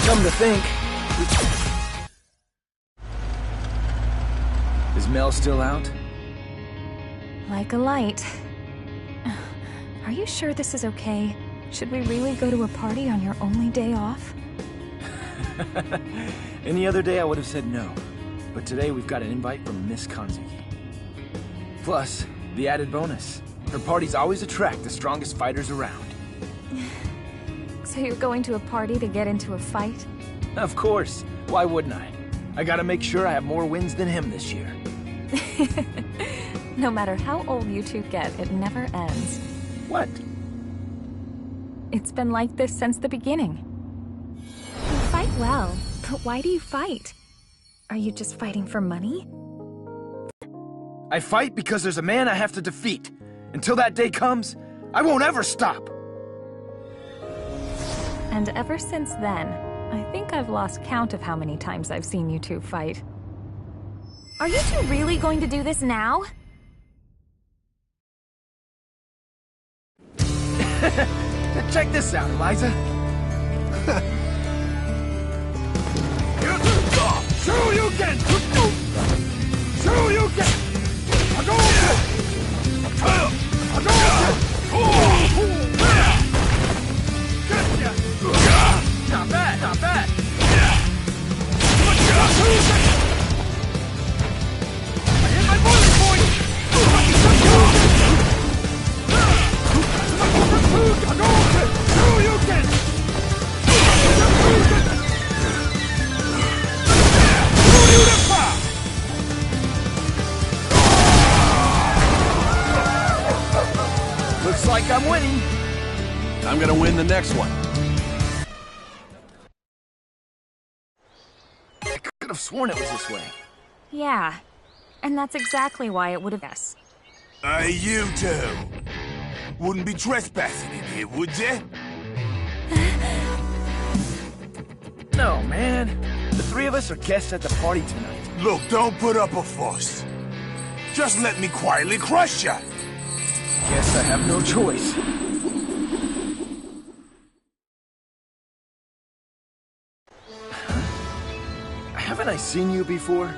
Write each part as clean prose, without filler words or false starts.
Come to think... Is Mel still out? Like a light. Are you sure this is okay? Should we really go to a party on your only day off? Any other day I would have said no. But today we've got an invite from Miss Kanzuki. Plus, the added bonus. Her parties always attract the strongest fighters around. So you're going to a party to get into a fight? Of course. Why wouldn't I? I gotta make sure I have more wins than him this year. No matter how old you two get, it never ends. What? It's been like this since the beginning. You fight well, but why do you fight? Are you just fighting for money? I fight because there's a man I have to defeat. Until that day comes, I won't ever stop. And ever since then, I think I've lost count of how many times I've seen you two fight. Are you two really going to do this now? Check this out, Eliza. Shoryuken! Shoryuken! Hadouken! Hadouken! Gotcha! Not bad, not bad! I hit my boiling point! Hadouken! Shoryuken! Looks like I'm winning. I'm gonna win the next one. I could have sworn it was this way. Yeah, and that's exactly why it would have been. Hey, you two. Wouldn't be trespassing in here, would you? No, man. The three of us are guests at the party tonight. Look, don't put up a fuss. Just let me quietly crush you. Guess I have no choice. Haven't I seen you before?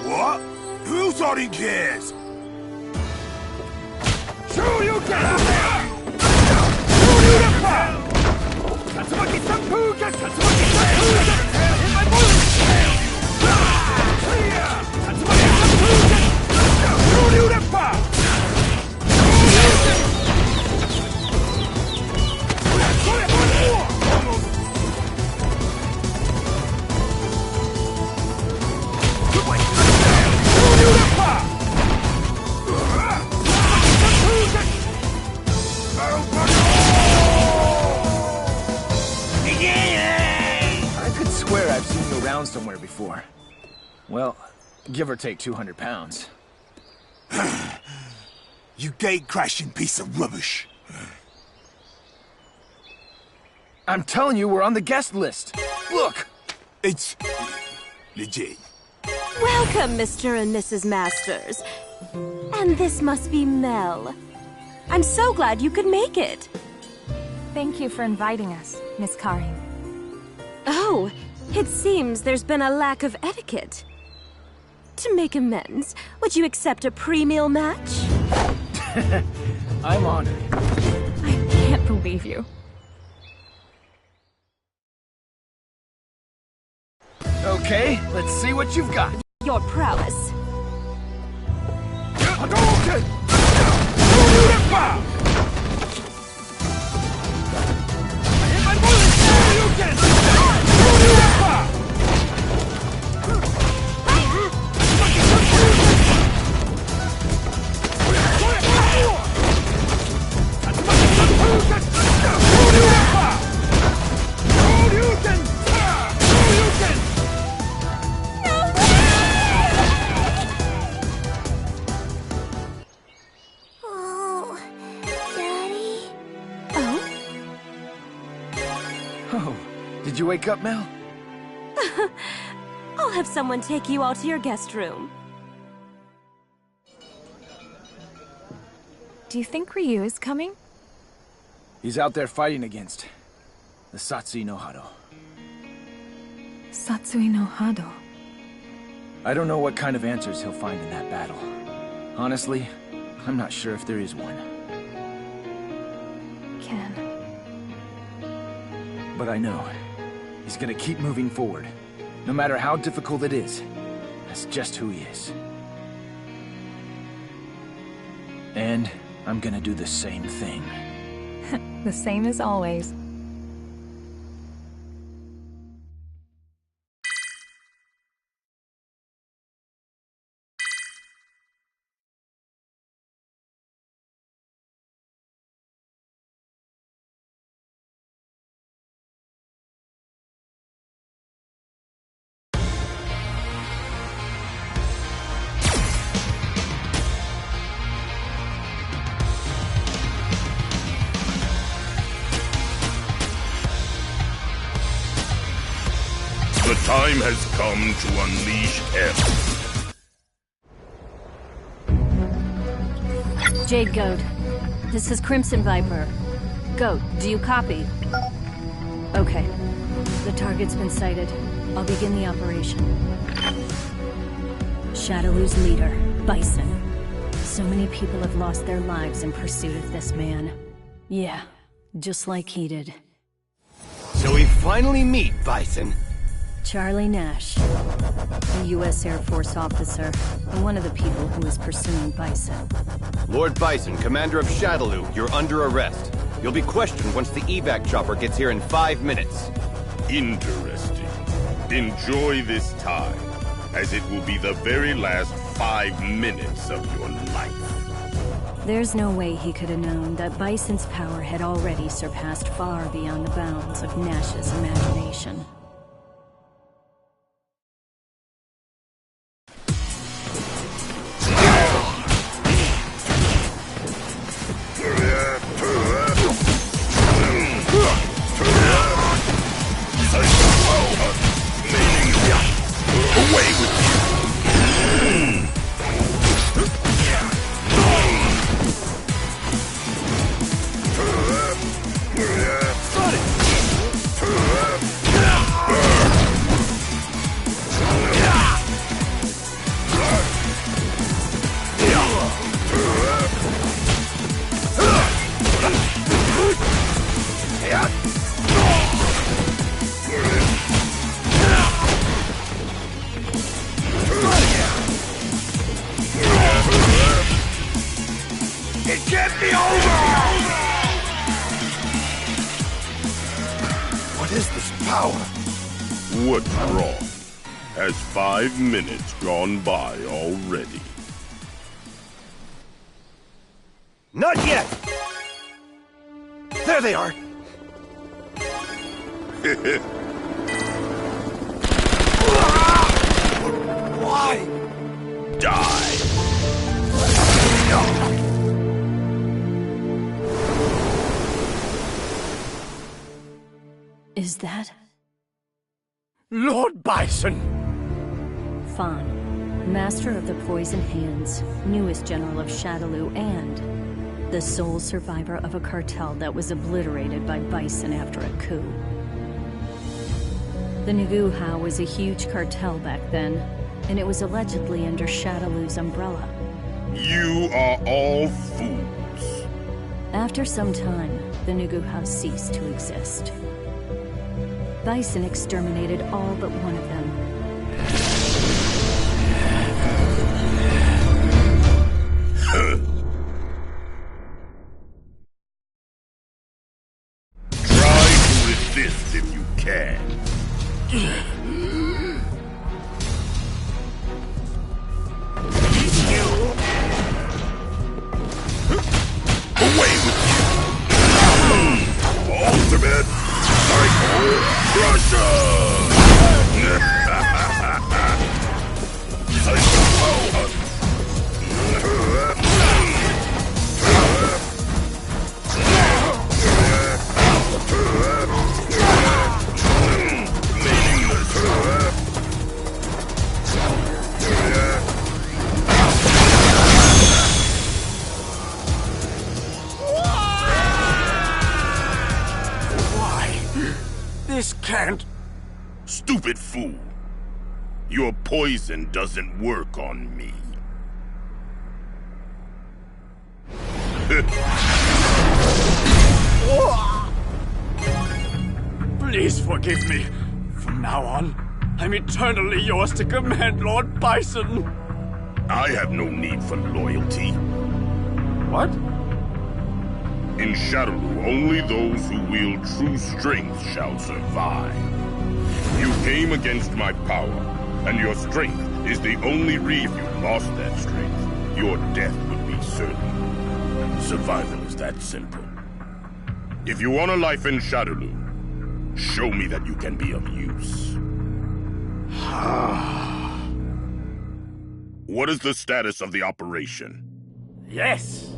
What? Who thought he cares? Shoryuken! Tatsumaki Sanpuga! Tatsumaki Sanpuga! In my boiling! Tatsumaki Sanpuga! Shoryuken! I could swear I've seen you around somewhere before. Well, give or take 200 pounds. You gate-crashing piece of rubbish. I'm telling you, we're on the guest list. Look! It's legit. Welcome, Mr. and Mrs. Masters. And this must be Mel. I'm so glad you could make it. Thank you for inviting us, Miss Karin. Oh, it seems there's been a lack of etiquette. To make amends, would you accept a pre-meal match? I'm honored. I can't believe you. Okay, let's see what you've got. Your prowess. Hadouken! I hit my boiling Shoryuken! Oh, did you wake up, Mel? I'll have someone take you out to your guest room. Do you think Ryu is coming? He's out there fighting against the Satsui no Hado. Satsui no Hado. I don't know what kind of answers he'll find in that battle. Honestly, I'm not sure if there is one. Ken. But I know he's gonna keep moving forward. No matter how difficult it is. That's just who he is. And I'm gonna do the same thing. The same as always. The time has come to unleash hell. Jade Goat, this is Crimson Viper. Goat, do you copy? Okay. The target's been sighted. I'll begin the operation. Shadowloo's leader, Bison. So many people have lost their lives in pursuit of this man. Yeah, just like he did. So we finally meet, Bison. Charlie Nash, a U.S. Air Force officer, and one of the people who is pursuing Bison. Lord Bison, commander of Shadowloo, you're under arrest. You'll be questioned once the evac chopper gets here in 5 minutes. Interesting. Enjoy this time, as it will be the very last 5 minutes of your life. There's no way he could have known that Bison's power had already surpassed far beyond the bounds of Nash's imagination. What's wrong? Has 5 minutes gone by already? Not yet! There they are! Why? Die! Is that Lord Bison! Fawn, master of the Poison Hands, newest general of Shadowloo, and the sole survivor of a cartel that was obliterated by Bison after a coup. The Nuguha was a huge cartel back then, and it was allegedly under Shadowloo's umbrella. You are all fools. After some time, the Nuguha ceased to exist. Bison exterminated all but one of them. Try to resist if you can. Away with you! Ultimate Psycho Crusher! This can't Stupid fool. Your poison doesn't work on me. Please forgive me. From now on, I'm eternally yours to command, Lord Bison. I have no need for loyalty. What? In Shadaloo, only those who wield true strength shall survive. You came against my power, and your strength is the only reason you lost that strength. Your death would be certain. Survival is that simple. If you want a life in Shadaloo, show me that you can be of use. What is the status of the operation? Yes.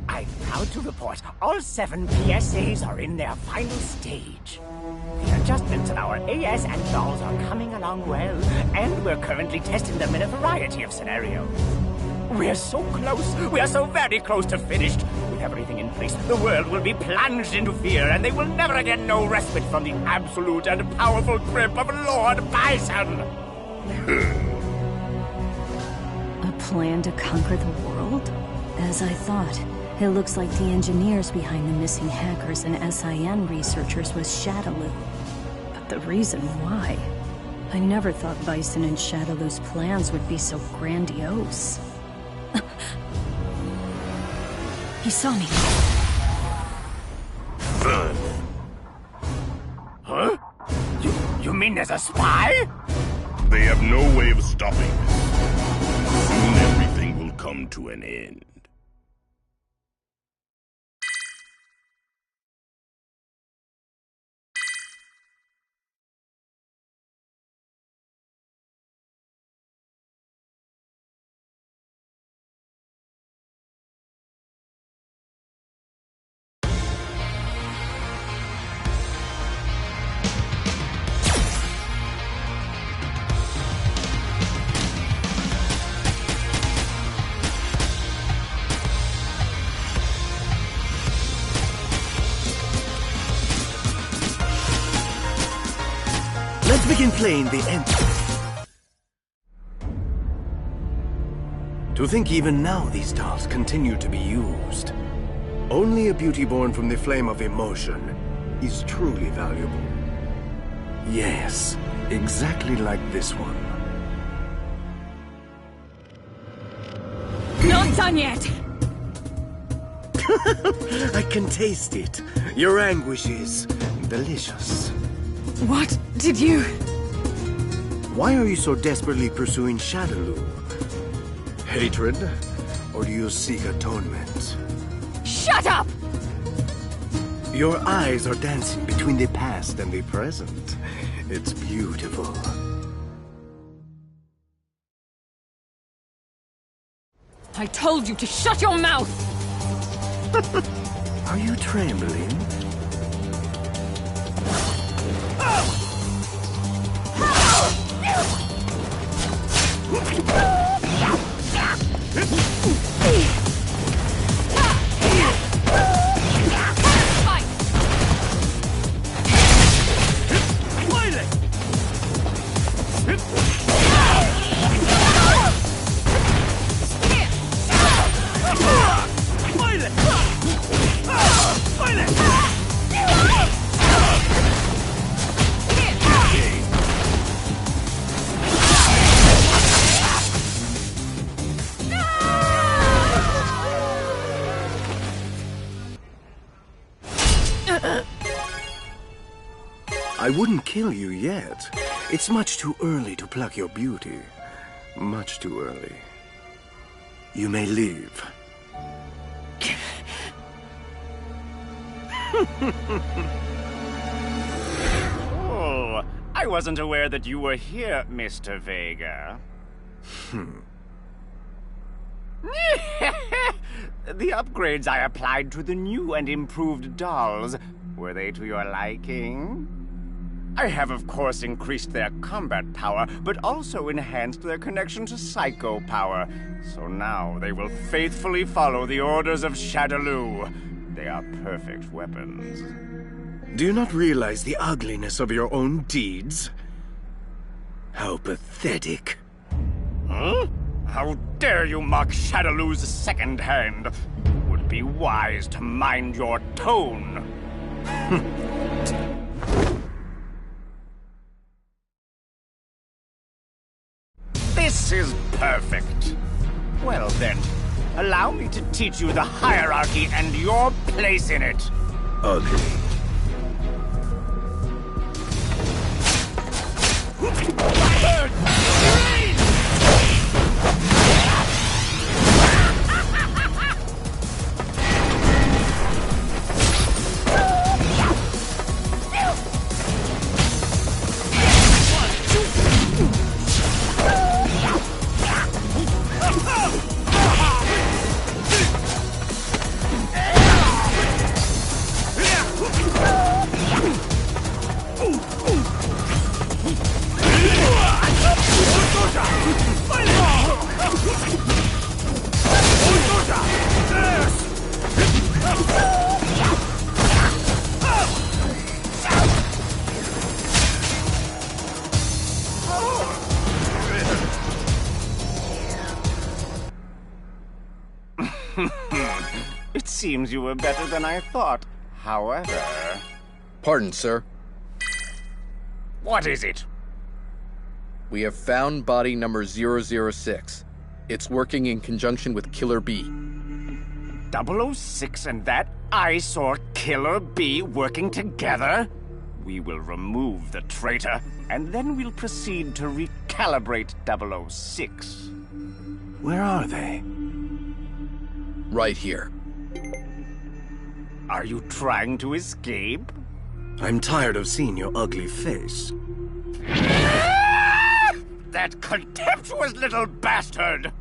I'm proud to report all 7 PSAs are in their final stage. The adjustments in our AS and dolls are coming along well, and we're currently testing them in a variety of scenarios. We're so close. We are so very close to finished. With everything in place, the world will be plunged into fear, and they will never again know respite from the absolute and powerful grip of Lord Bison. A plan to conquer the world? As I thought, it looks like the engineers behind the missing hackers and SIN researchers was Shadaloo. But the reason why? I never thought Bison and Shadaloo's plans would be so grandiose. He saw me. Huh? You mean there's a spy? They have no way of stopping this. Soon everything will come to an end. Let's begin playing the end. To think even now these dolls continue to be used. Only a beauty born from the flame of emotion is truly valuable. Yes, exactly like this one. Not done yet! I can taste it. Your anguish is delicious. What did you... Why are you so desperately pursuing Shadaloo? Hatred? Or do you seek atonement? Shut up! Your eyes are dancing between the past and the present. It's beautiful. I told you to shut your mouth! Are you trembling? I wouldn't kill you yet. It's much too early to pluck your beauty. Much too early. You may leave. Oh, I wasn't aware that you were here, Mr. Vega. The upgrades I applied to the new and improved dolls, were they to your liking? I have, of course, increased their combat power, but also enhanced their connection to psycho power. So now they will faithfully follow the orders of Shadaloo. They are perfect weapons. Do you not realize the ugliness of your own deeds? How pathetic. Huh? How dare you mock Shadaloo's second hand? Would be wise to mind your tone. This is perfect. Well then, allow me to teach you the hierarchy and your place in it. Ugly. It seems you were better than I thought. However... Pardon, sir. What is it? We have found body number 006. It's working in conjunction with Killer B. 006 and that eyesore Killer B working together? We will remove the traitor, and then we'll proceed to recalibrate 006. Where are they? Right here. Are you trying to escape? I'm tired of seeing your ugly face. That contemptuous little bastard!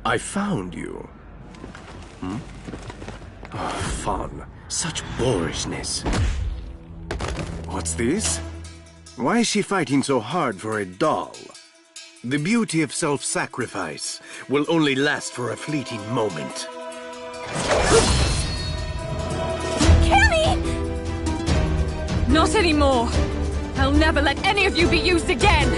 I found you. Oh, fun. Such boorishness. What's this? Why is she fighting so hard for a doll? The beauty of self-sacrifice will only last for a fleeting moment. Kenny! Not anymore. I'll never let any of you be used again.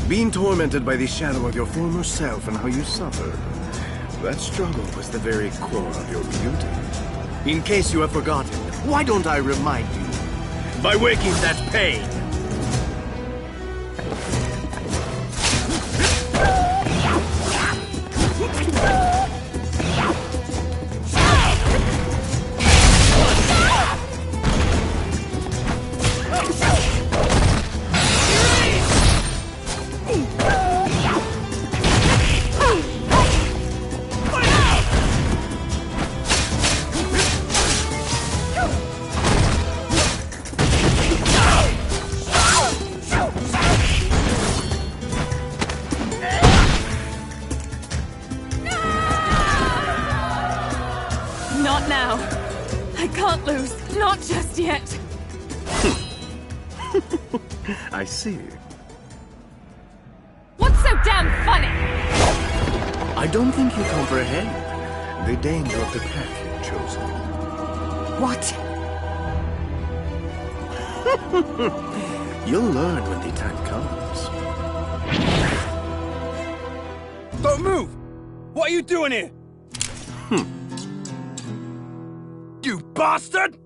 Being tormented by the shadow of your former self and how you suffered. That struggle was the very core of your beauty. In case you have forgotten, why don't I remind you? By waking that pain! Not now. I can't lose. Not just yet. I see. What's so damn funny? I don't think you comprehend the danger of the path you've chosen. What? You'll learn when the time comes. Don't move! What are you doing here? You bastard!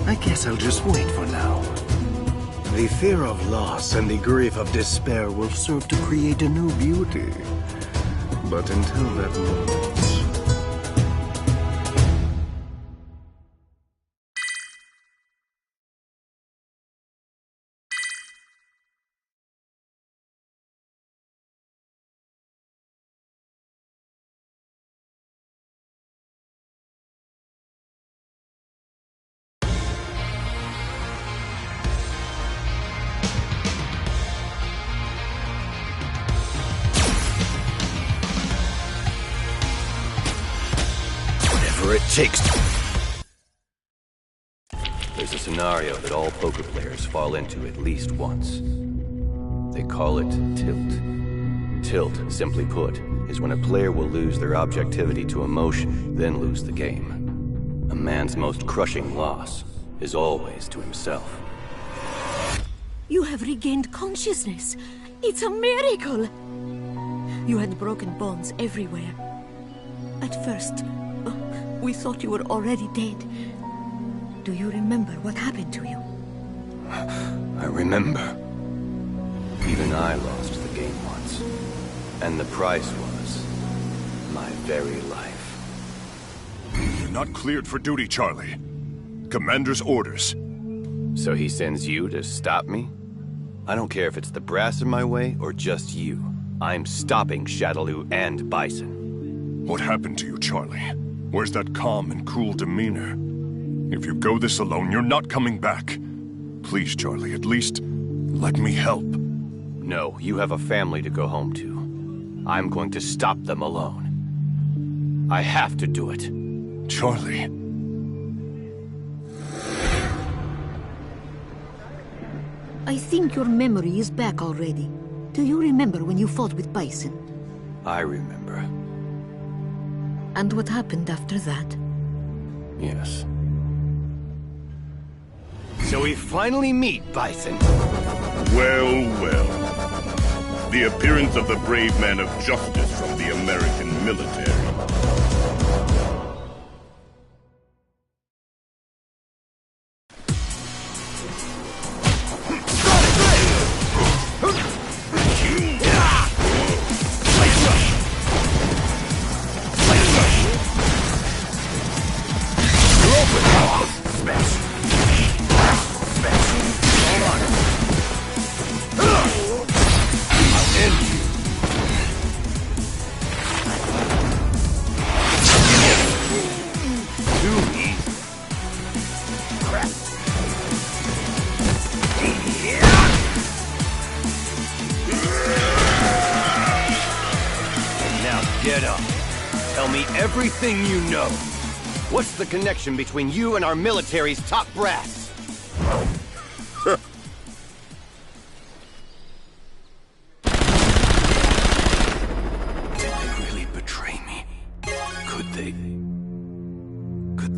I guess I'll just wait for now. The fear of loss and the grief of despair will serve to create a new beauty. But until that moment... It takes. There's a scenario that all poker players fall into at least once. They call it tilt. Tilt, simply put, is when a player will lose their objectivity to emotion, then lose the game. A man's most crushing loss is always to himself. You have regained consciousness. It's a miracle! You had broken bones everywhere. At first, we thought you were already dead. Do you remember what happened to you? I remember. Even I lost the game once. And the price was my very life. You're not cleared for duty, Charlie. Commander's orders. So he sends you to stop me? I don't care if it's the brass in my way or just you. I'm stopping Shadaloo and Bison. What happened to you, Charlie? Where's that calm and cool demeanor? If you go this alone, you're not coming back. Please, Charlie, at least let me help. No, you have a family to go home to. I'm going to stop them alone. I have to do it. Charlie. I think your memory is back already. Do you remember when you fought with Bison? I remember. And what happened after that? Yes. So we finally meet, Bison. Well, well. The appearance of the brave man of justice from the American military. Get up. Tell me everything you know. What's the connection between you and our military's top brass? Did they really betray me? Could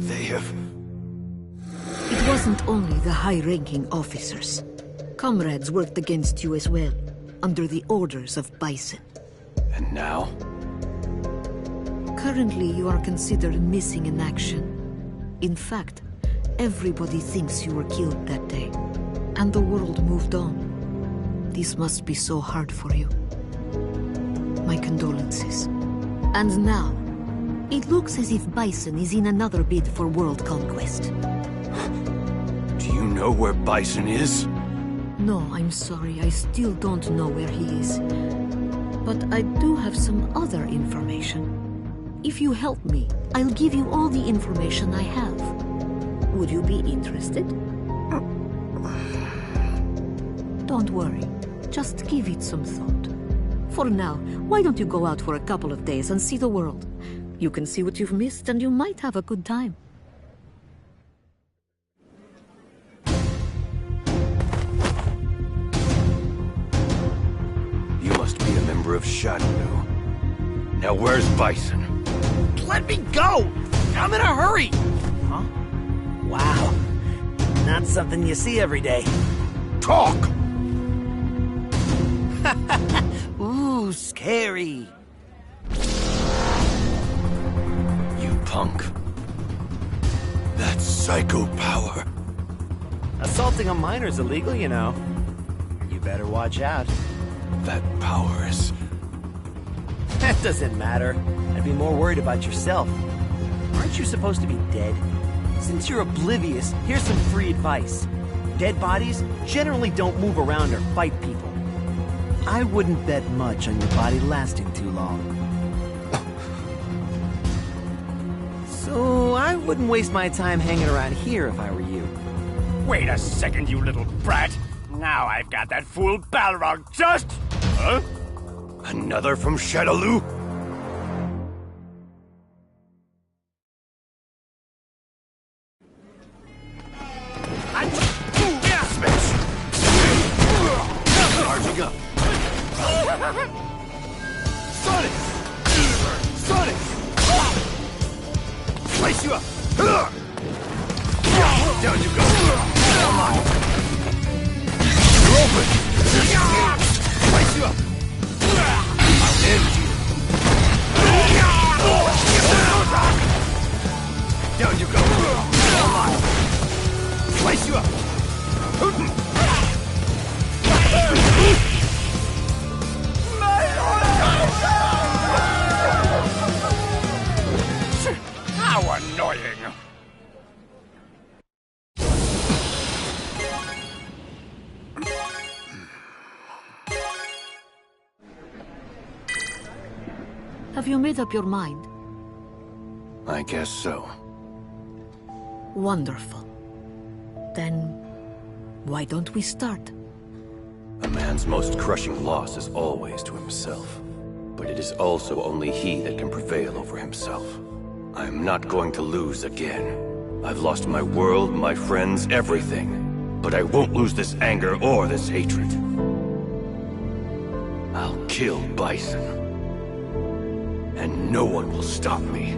they have... It wasn't only the high-ranking officers. Comrades worked against you as well, under the orders of Bison. And now? Currently, you are considered missing in action. In fact, everybody thinks you were killed that day, and the world moved on. This must be so hard for you. My condolences. And now, it looks as if Bison is in another bid for world conquest. Do you know where Bison is? No, I'm sorry, I still don't know where he is. But I do have some other information. If you help me, I'll give you all the information I have. Would you be interested? Don't worry. Just give it some thought. For now, why don't you go out for a couple of days and see the world? You can see what you've missed and you might have a good time. You must be a member of Shadaloo. Now where's Bison? Let me go! I'm in a hurry! Huh? Wow. Not something you see every day. Talk! Ooh, scary. You punk. That psycho power. Assaulting a minor's illegal, you know. You better watch out. That power is... That doesn't matter. I'd be more worried about yourself. Aren't you supposed to be dead? Since you're oblivious, here's some free advice. Dead bodies generally don't move around or fight people. I wouldn't bet much on your body lasting too long. So I wouldn't waste my time hanging around here if I were you. Wait a second, you little brat. Now I've got that fool Balrog just... Huh? Another from Shadaloo? Charging up. Sonic! Sonic! Slice you up! Down you go! Come on! You're open! Slice you up! I'll end you! Down you go! Come on! Slice you up! How annoying! Have you made up your mind? I guess so. Wonderful. Then, why don't we start? A man's most crushing loss is always to himself. But it is also only he that can prevail over himself. I am not going to lose again. I've lost my world, my friends, everything. But I won't lose this anger or this hatred. I'll kill Bison. And no one will stop me.